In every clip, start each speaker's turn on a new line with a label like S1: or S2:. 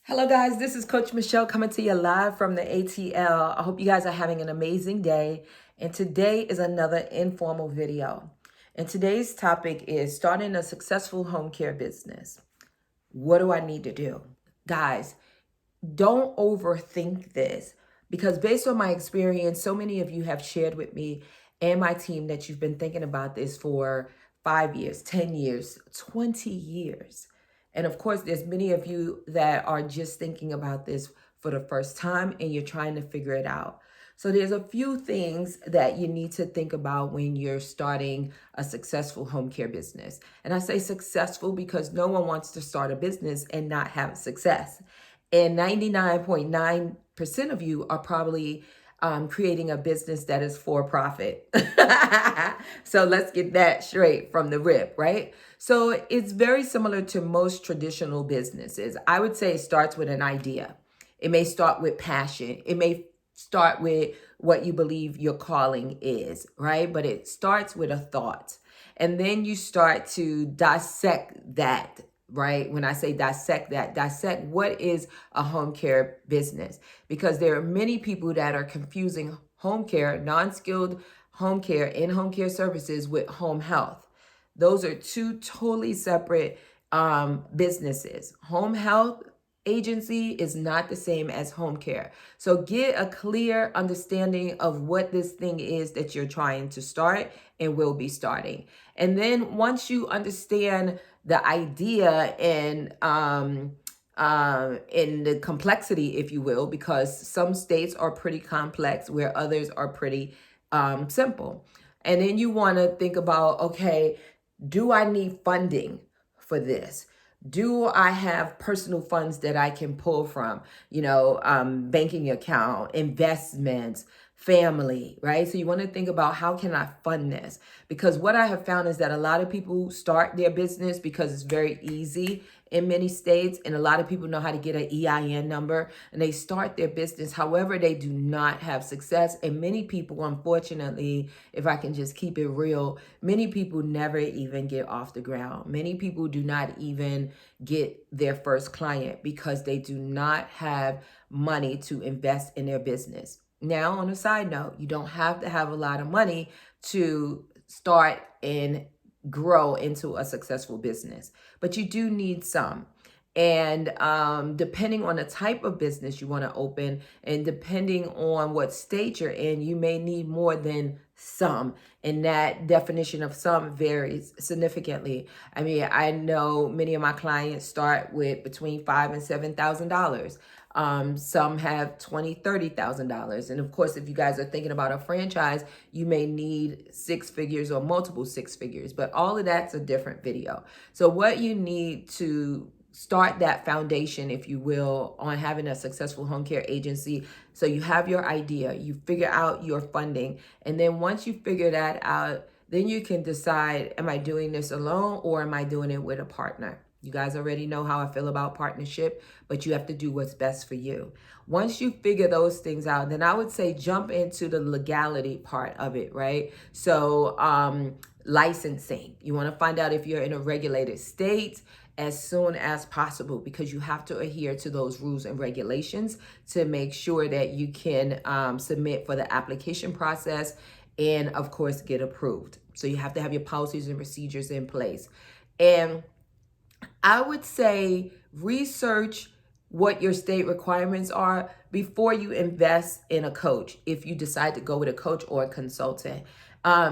S1: Hello, guys. This is Coach Michele coming to you live from the ATL. I hope you guys are having an amazing day. And today is another informal video. And today's topic is starting a successful home care business. What do I need to do? Guys, don't overthink this because based on my experience, so many of you have shared with me and my team that you've been thinking about this for 5 years, 10 years, 20 years. And of course, there's many of you that are just thinking about this for the first time and you're trying to figure it out. So there's a few things that you need to think about when you're starting a successful home care business. And I say successful because no one wants to start a business and not have success. And 99.9% of you are probably creating a business that is for profit. So let's get that straight from the rip, right? So it's very similar to most traditional businesses. I would say it starts with an idea. It may start with passion. It may start with what you believe your calling is, right? But it starts with a thought. And then you start to dissect that, right? When I say dissect that, dissect what is a home care business, because there are many people that are confusing home care, non-skilled home care, in-home care services with home health. Those are two totally separate businesses. Home health agency is not the same as home care. So get a clear understanding of what this thing is that you're trying to start and will be starting. And then once you understand the idea and in the complexity, if you will, because some states are pretty complex where others are pretty simple. And then you want to think about, okay, do I need funding for this? Do I have personal funds that I can pull from? Banking account, investments, family, right? So you want to think about how can I fund this? Because what I have found is that a lot of people start their business because it's very easy in many states, and a lot of people know how to get an EIN number and they start their business. However, they do not have success. And many people, unfortunately, if I can just keep it real, many people never even get off the ground. Many people do not even get their first client because they do not have money to invest in their business. Now, on a side note, you don't have to have a lot of money to start and grow into a successful business, but you do need some. And depending on the type of business you want to open and depending on what state you're in, you may need more than some. And that definition of some varies significantly. I mean, I know many of my clients start with between $5,000 and $7,000. Some have $20,000, $30,000. And of course, if you guys are thinking about a franchise, you may need six figures or multiple six figures, but all of that's a different video. So what you need to start that foundation, if you will, on having a successful home care agency. So you have your idea, you figure out your funding. And then once you figure that out, then you can decide, am I doing this alone or am I doing it with a partner? You guys already know how I feel about partnership, but you have to do what's best for you. Once you figure those things out, then I would say jump into the legality part of it, right? So licensing, you want to find out if you're in a regulated state as soon as possible, because you have to adhere to those rules and regulations to make sure that you can submit for the application process and of course get approved. So you have to have your policies and procedures in place. And I would say research what your state requirements are before you invest in a coach, if you decide to go with a coach or a consultant.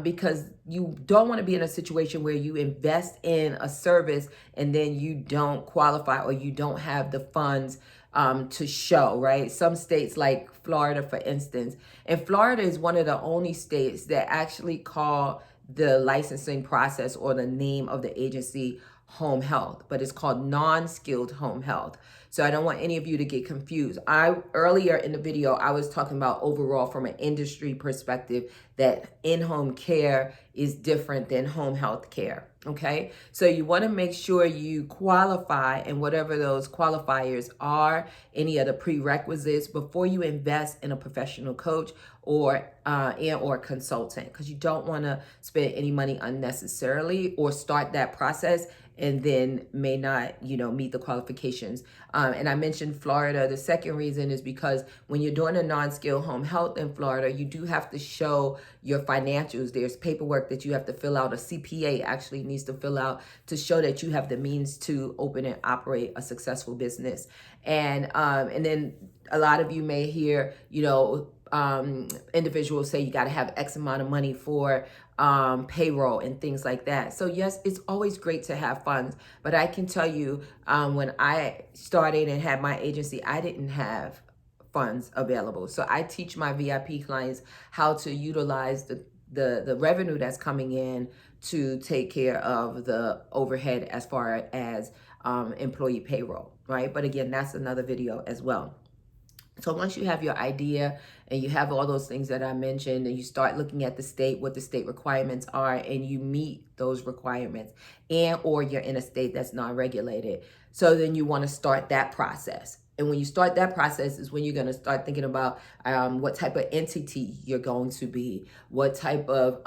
S1: Because you don't want to be in a situation where you invest in a service and then you don't qualify or you don't have the funds to show, right? Some states like Florida, for instance, and Florida is one of the only states that actually call the licensing process or the name of the agency home health, but it's called non-skilled home health. So I don't want any of you to get confused. Earlier in the video, I was talking about overall from an industry perspective. that in-home care is different than home health care. Okay, so you want to make sure you qualify, and whatever those qualifiers are, any of the prerequisites, before you invest in a professional coach or consultant, because you don't want to spend any money unnecessarily or start that process and then may not, meet the qualifications. And I mentioned Florida. The second reason is because when you're doing a non-skilled home health in Florida, you do have to show your financials. There's paperwork that you have to fill out. A CPA actually needs to fill out to show that you have the means to open and operate a successful business. And then a lot of you may hear, individuals say you got to have X amount of money for payroll and things like that. So yes, it's always great to have funds, but I can tell you, when I started and had my agency, I didn't have funds available. So I teach my VIP clients how to utilize the revenue that's coming in to take care of the overhead as far as employee payroll, right? But again, that's another video as well. So once you have your idea and you have all those things that I mentioned, and you start looking at the state, what the state requirements are, and you meet those requirements, and or you're in a state that's non-regulated, so then you want to start that process. And when you start that process is when you're going to start thinking about what type of entity you're going to be. What type of,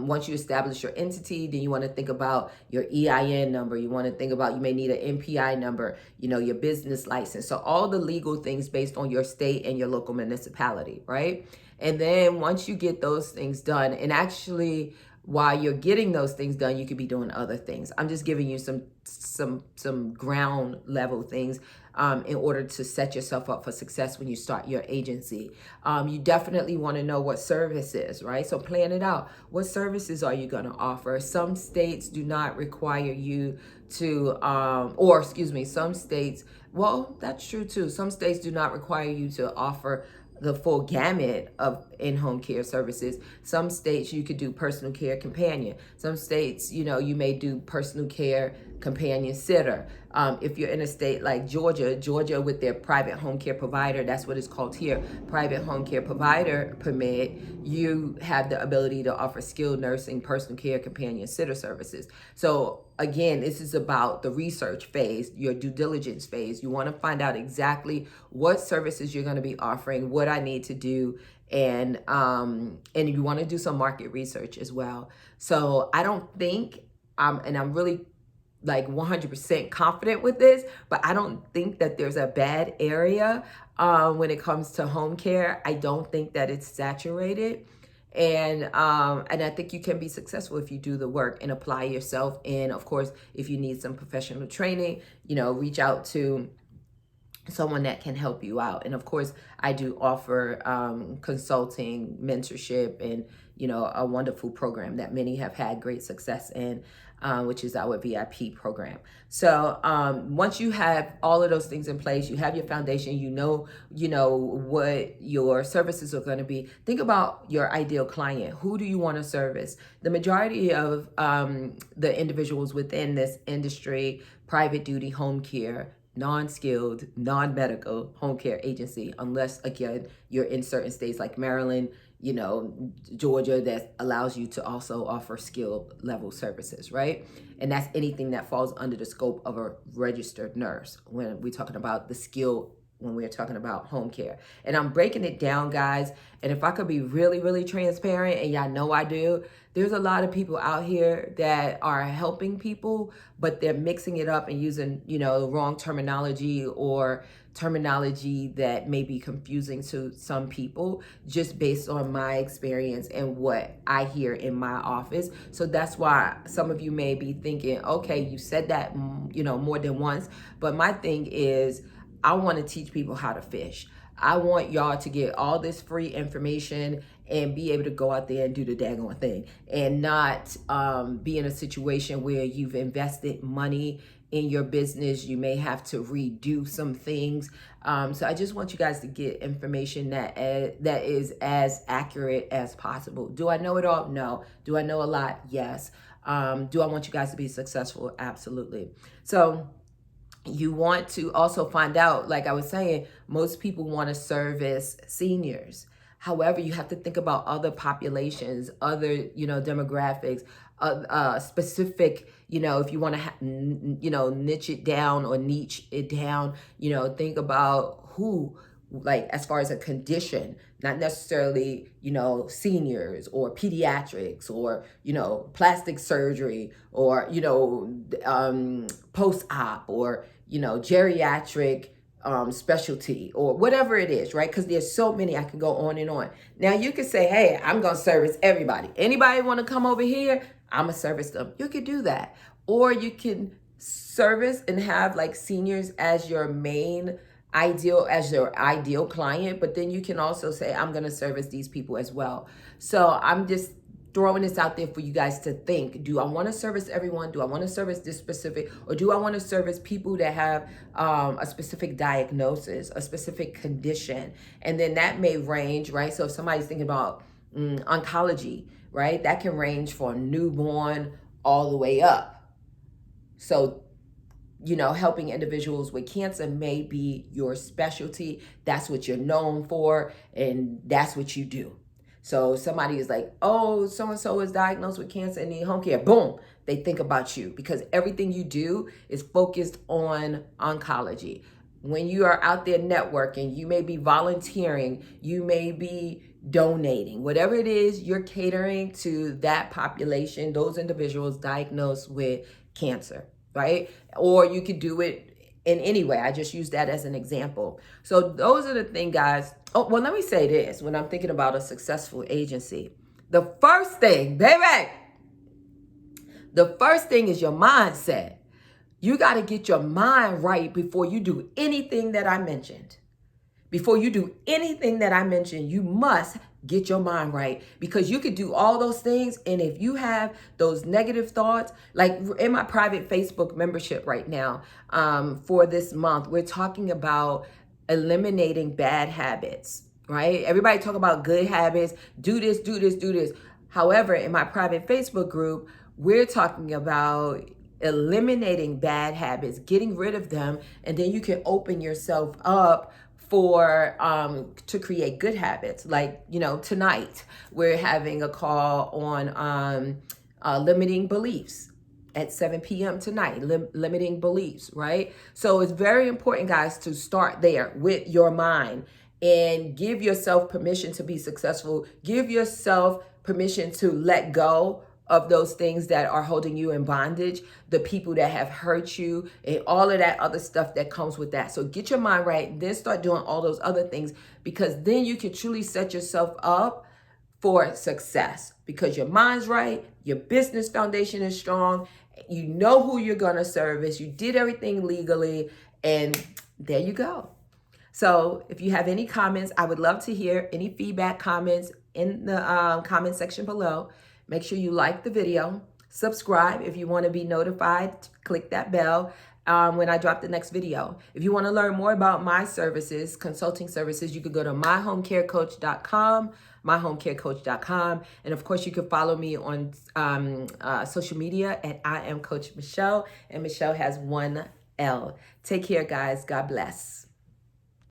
S1: once you establish your entity, then you want to think about your EIN number. You want to think about, you may need an MPI number, your business license. So all the legal things based on your state and your local municipality, right? And then once you get those things done, and actually, while you're getting those things done, you could be doing other things. I'm just giving you some ground level things in order to set yourself up for success when you start your agency. You definitely want to know what services, right? So plan it out. What services are you going to offer? Some states do not require you to, some states, well, that's true too. Some states do not require you to offer the full gamut of in-home care services. Some states you could do personal care companion. Some states, you may do personal care companion sitter. If you're in a state like Georgia with their private home care provider, that's what it's called here, private home care provider permit, you have the ability to offer skilled nursing, personal care companion sitter services. So again, this is about the research phase, your due diligence phase. You want to find out exactly what services you're going to be offering, what I need to do, and you want to do some market research as well. So I don't think, and I'm really like 100% confident with this, but I don't think that there's a bad area when it comes to home care. I don't think that it's saturated. And I think you can be successful if you do the work and apply yourself. And of course, if you need some professional training, reach out to someone that can help you out. And of course, I do offer consulting, mentorship, and a wonderful program that many have had great success in, which is our VIP program. So once you have all of those things in place, you have your foundation, you know what your services are going to be. Think about your ideal client. Who do you want to service? The majority of the individuals within this industry, private duty home care, non-skilled, non-medical home care agency, unless again you're in certain states like Maryland, Georgia, that allows you to also offer skilled level services, right? And that's anything that falls under the scope of a registered nurse when we're talking about the skill, when we're talking about home care. And I'm breaking it down, guys. And if I could be really, really transparent, and y'all know I do, there's a lot of people out here that are helping people, but they're mixing it up and using, the wrong terminology, or terminology that may be confusing to some people, just based on my experience and what I hear in my office. So that's why some of you may be thinking, okay, you said that, more than once. But my thing is, I want to teach people how to fish. I want y'all to get all this free information and be able to go out there and do the daggone thing, and not be in a situation where you've invested money in your business. You may have to redo some things. So I just want you guys to get information that is as accurate as possible. Do I know it all? No. Do I know a lot? Yes. Do I want you guys to be successful? Absolutely. So you want to also find out, like I was saying, most people want to service seniors. However, you have to think about other populations, other, demographics, specific, if you want to, niche it down or niche it down, think about who, like as far as a condition, not necessarily, seniors or pediatrics or, plastic surgery or, post-op or, geriatric specialty or whatever it is, right? Because there's so many, I can go on and on. Now you could say, hey, I'm going to service everybody. Anybody want to come over here? I'm going to service them. You could do that. Or you can service and have like seniors as your ideal client, but then you can also say, I'm going to service these people as well. So I'm just throwing this out there for you guys to think. Do I want to service everyone? Do I want to service this specific, or do I want to service people that have a specific diagnosis, a specific condition? And then that may range, right? So if somebody's thinking about oncology, right? That can range from newborn all the way up. So, helping individuals with cancer may be your specialty. That's what you're known for, and that's what you do. So somebody is like, oh, so-and-so is diagnosed with cancer and need home care. Boom, they think about you because everything you do is focused on oncology. When you are out there networking, you may be volunteering, you may be donating, whatever it is, you're catering to that population, those individuals diagnosed with cancer, right? Or you could do it in any way. I just use that as an example. So those are the things, guys. Oh, well, let me say this. When I'm thinking about a successful agency, the first thing, baby, the first thing is your mindset. You got to get your mind right before you do anything that I mentioned. Before you do anything that I mentioned, you must get your mind right, because you could do all those things. And if you have those negative thoughts, like in my private Facebook membership right now, for this month, we're talking about eliminating bad habits, right? Everybody talk about good habits, do this, do this, do this. However, in my private Facebook group, we're talking about eliminating bad habits, getting rid of them, and then you can open yourself up for to create good habits. Like, tonight we're having a call on limiting beliefs at 7 p.m. tonight, limiting beliefs, right? So it's very important, guys, to start there with your mind and give yourself permission to be successful. Give yourself permission to let go of those things that are holding you in bondage, the people that have hurt you, and all of that other stuff that comes with that. So get your mind right, then start doing all those other things, because then you can truly set yourself up for success, because your mind's right, your business foundation is strong, you know who you're gonna service, you did everything legally, and there you go. So if you have any comments, I would love to hear any feedback, comments in the comment section below. Make sure you like the video, subscribe if you want to be notified, click that bell when I drop the next video. If you want to learn more about my services, consulting services, you could go to myhomecarecoach.com, myhomecarecoach.com. And of course, you can follow me on social media at I am Coach Michele, and Michele has one L. Take care, guys. God bless.